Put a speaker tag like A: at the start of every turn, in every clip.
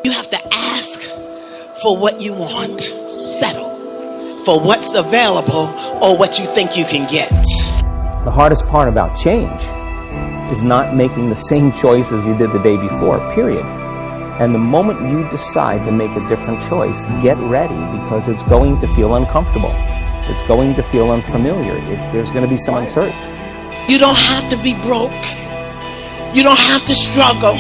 A: You have to ask for what you want. Settle for what's available or what you think you can get.
B: The hardest part about change is not making the same choices you did the day before, period. And the moment you decide to make a different choice, get ready, because it's going to feel uncomfortable. It's going to feel unfamiliar. There's going to be some uncertainty.
A: You don't have to be broke. You don't have to struggle.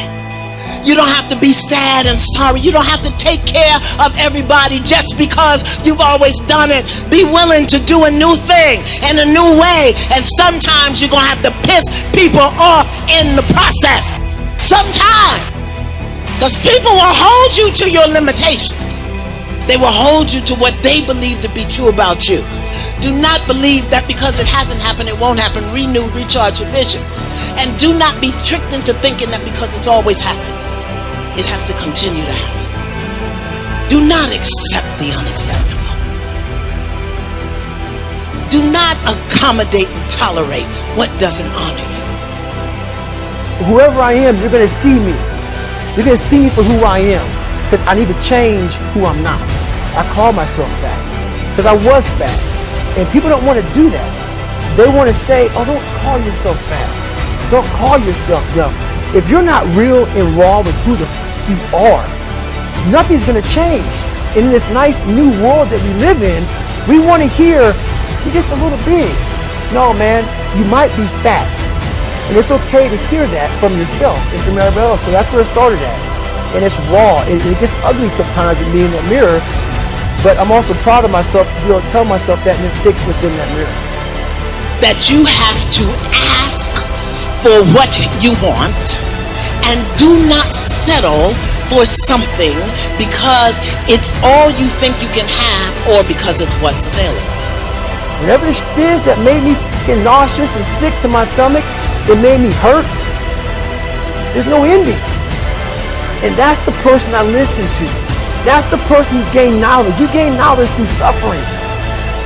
A: You don't have to be sad and sorry. You don't have to take care of everybody just because you've always done it. Be willing to do a new thing and a new way. And sometimes you're going to have to piss people off in the process. Sometimes. Because people will hold you to your limitations. They will hold you to what they believe to be true about you. Do not believe that because it hasn't happened, it won't happen. Renew, recharge your vision. And do not be tricked into thinking that because it's always happened, it has to continue to happen. Do not accept the unacceptable. Do not accommodate and tolerate what doesn't honor you.
C: Whoever I am, you're going to see me. You're going to see me for who I am, because I need to change who I'm not. I call myself fat because I was fat, and people don't want to do that. They want to say, oh, don't call yourself fat. Don't call yourself dumb. If you're not real and raw with who you are, nothing's going to change. In this nice new world that we live in, we want to hear, you're just a little big. No, man, you might be fat. And it's okay to hear that from yourself and from everybody else. So that's where it started at. And it's raw. It gets ugly sometimes in me in that mirror. But I'm also proud of myself to be able to tell myself that and then fix what's in that mirror.
A: That you have to ask for what you want and do not settle for something because it's all you think you can have or because it's what's available.
C: Whatever the shit is that made me fucking nauseous and sick to my stomach, it made me hurt, there's no ending. And that's the person I listen to. That's the person who's gained knowledge. You gain knowledge through suffering.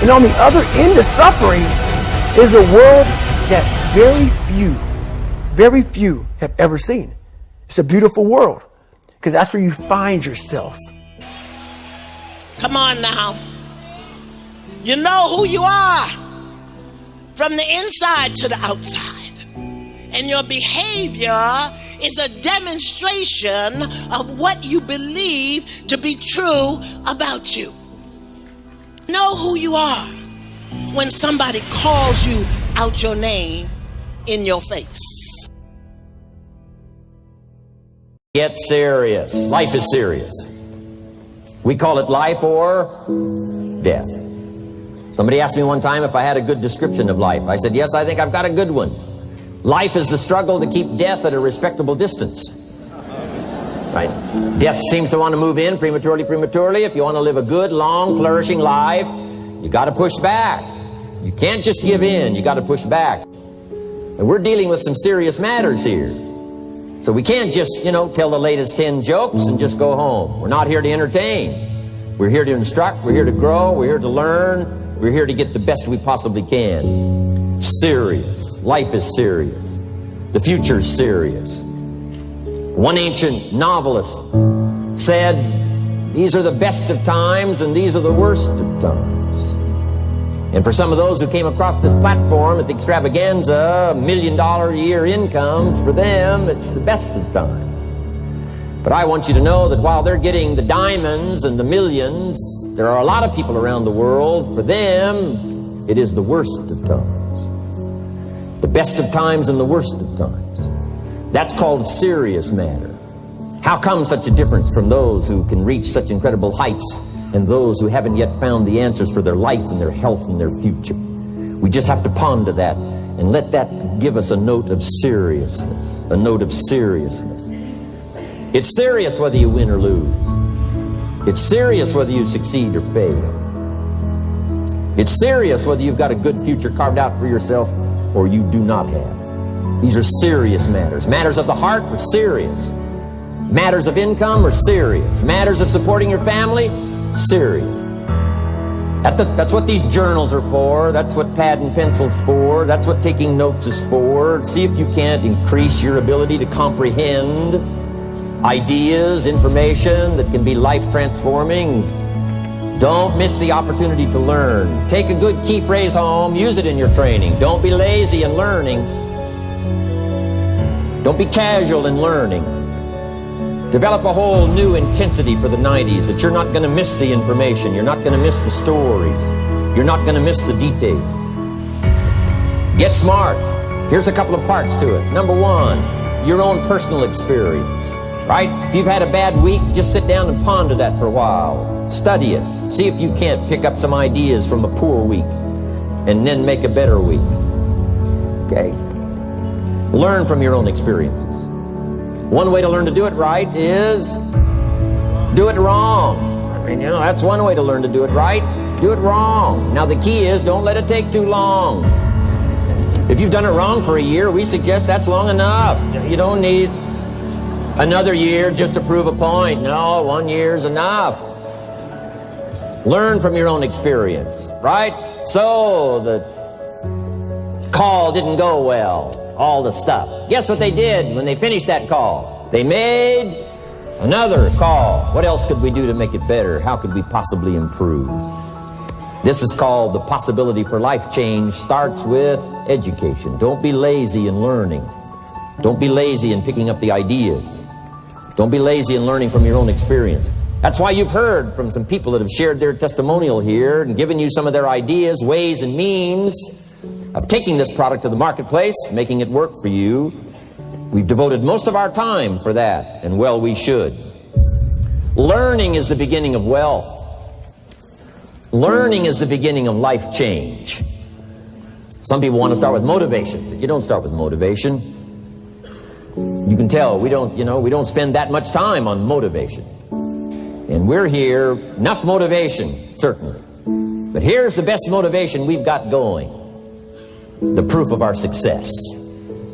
C: And on the other end of suffering is a world that very few have ever seen. It's a beautiful world because that's where you find yourself.
A: Come on now. You know who you are from the inside to the outside. And your behavior is a demonstration of what you believe to be true about you. Know who you are when somebody calls you out your name in your face.
D: Get serious. Life is serious. We call it life or death. Somebody asked me one time if I had a good description of life. I said, yes, I think I've got a good one. Life is the struggle to keep death at a respectable distance. Right? Death seems to want to move in prematurely. If you want to live a good, long, flourishing life, you got to push back. You can't just give in. You got to push back. And we're dealing with some serious matters here. So we can't just, tell the latest 10 jokes and just go home. We're not here to entertain. We're here to instruct. We're here to grow. We're here to learn. We're here to get the best we possibly can. Serious. Life is serious. The future's serious. One ancient novelist said, these are the best of times and these are the worst of times. And for some of those who came across this platform at the extravaganza, $1 million a year incomes, for them, it's the best of times. But I want you to know that while they're getting the diamonds and the millions, there are a lot of people around the world, for them, it is the worst of times. The best of times and the worst of times. That's called serious matter. How come such a difference from those who can reach such incredible heights and those who haven't yet found the answers for their life and their health and their future? We just have to ponder that and let that give us a note of seriousness. A note of seriousness. It's serious whether you win or lose. It's serious whether you succeed or fail. It's serious whether you've got a good future carved out for yourself or you do not have. These are serious matters. Matters of the heart are serious. Matters of income are serious. Matters of supporting your family, serious. That's what these journals are for. That's what pad and pencil's for. That's what taking notes is for. See if you can't increase your ability to comprehend ideas, information that can be life-transforming. Don't miss the opportunity to learn. Take a good key phrase home, use it in your training. Don't be lazy in learning. Don't be casual in learning. Develop a whole new intensity for the 90s that you're not going to miss the information. You're not going to miss the stories. You're not going to miss the details. Get smart. Here's a couple of parts to it. Number one, your own personal experience. Right? If you've had a bad week, just sit down and ponder that for a while. Study it. See if you can't pick up some ideas from a poor week and then make a better week. Okay? Learn from your own experiences. One way to learn to do it right is do it wrong. I mean, you know, that's one way to learn to do it right. Do it wrong. Now the key is don't let it take too long. If you've done it wrong for a year, we suggest that's long enough. You don't need another year just to prove a point. No, 1 year's enough. Learn from your own experience, right? So the call didn't go well. All the stuff. Guess what they did when they finished that call? They made another call. What else could we do to make it better? How could we possibly improve? This is called the possibility for life change. Starts with education. Don't be lazy in learning. Don't be lazy in picking up the ideas. Don't be lazy in learning from your own experience. That's why you've heard from some people that have shared their testimonial here and given you some of their ideas, ways, and means of taking this product to the marketplace, making it work for you. We've devoted most of our time for that, and well, we should. Learning is the beginning of wealth. Learning is the beginning of life change. Some people want to start with motivation, but you don't start with motivation. You can tell we don't spend that much time on motivation. And we're here, enough motivation, certainly. But here's the best motivation we've got going. The proof of our success.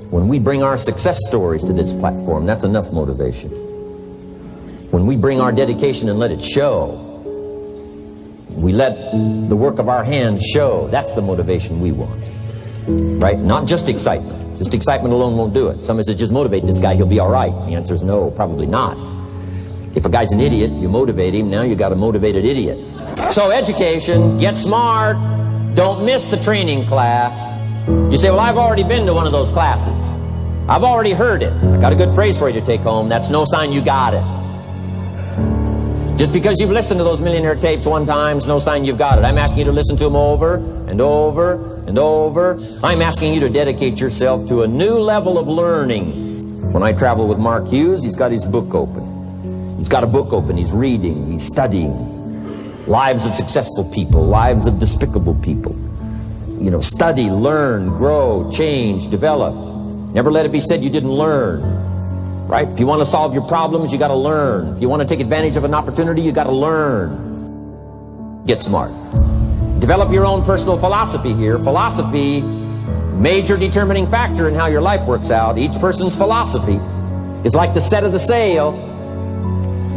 D: When we bring our success stories to this platform, that's enough motivation. When we bring our dedication and let it show, we let the work of our hands show, that's the motivation we want. Right? Not just excitement. Just excitement alone won't do it. Somebody says, just motivate this guy, he'll be all right. The answer is no, probably not. If a guy's an idiot, you motivate him, now you got a motivated idiot. So education, get smart, don't miss the training class. You say, well, I've already been to one of those classes. I've already heard it. I got a good phrase for you to take home. That's no sign you got it. Just because you've listened to those millionaire tapes one time is no sign you've got it. I'm asking you to listen to them over and over and over. I'm asking you to dedicate yourself to a new level of learning. When I travel with Mark Hughes, he's got his book open. He's got a book open. He's reading. He's studying. Lives of successful people. Lives of despicable people. You know, study, learn, grow, change, develop. Never let it be said you didn't learn. Right? If you want to solve your problems, you got to learn. If you want to take advantage of an opportunity, you got to learn. Get smart. Develop your own personal philosophy here. Philosophy, major determining factor in how your life works out. Each person's philosophy is like the set of the sail.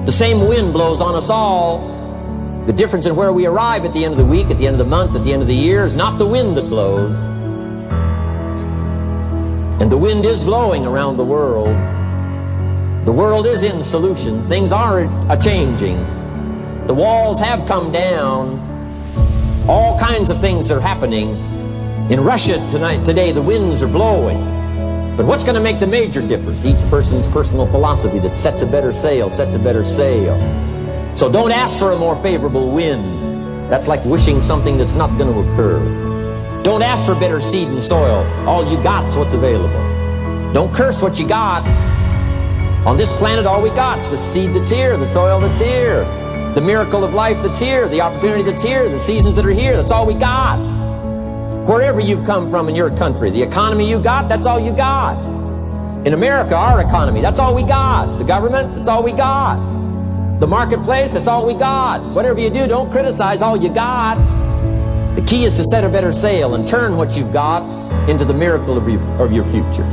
D: The same wind blows on us all. The difference in where we arrive at the end of the week, at the end of the month, at the end of the year is not the wind that blows. And the wind is blowing around the world. The world is in solution. Things are a-changing. The walls have come down. All kinds of things are happening. In Russia today, the winds are blowing. But what's going to make the major difference? Each person's personal philosophy that sets a better sail, sets a better sail. So don't ask for a more favorable wind. That's like wishing something that's not going to occur. Don't ask for better seed and soil. All you got's what's available. Don't curse what you got. On this planet, all we got's the seed that's here, the soil that's here, the miracle of life that's here, the opportunity that's here, the seasons that are here. That's all we got. Wherever you've come from in your country, the economy you got, that's all you got. In America, our economy, that's all we got. The government, that's all we got. The marketplace, that's all we got. Whatever you do, don't criticize all you got. The key is to set a better sail and turn what you've got into the miracle of your future.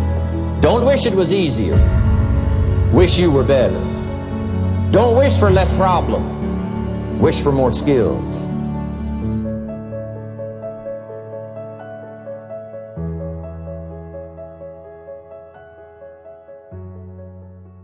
D: Don't wish it was easier. Wish you were better. Don't wish for less problems. Wish for more skills.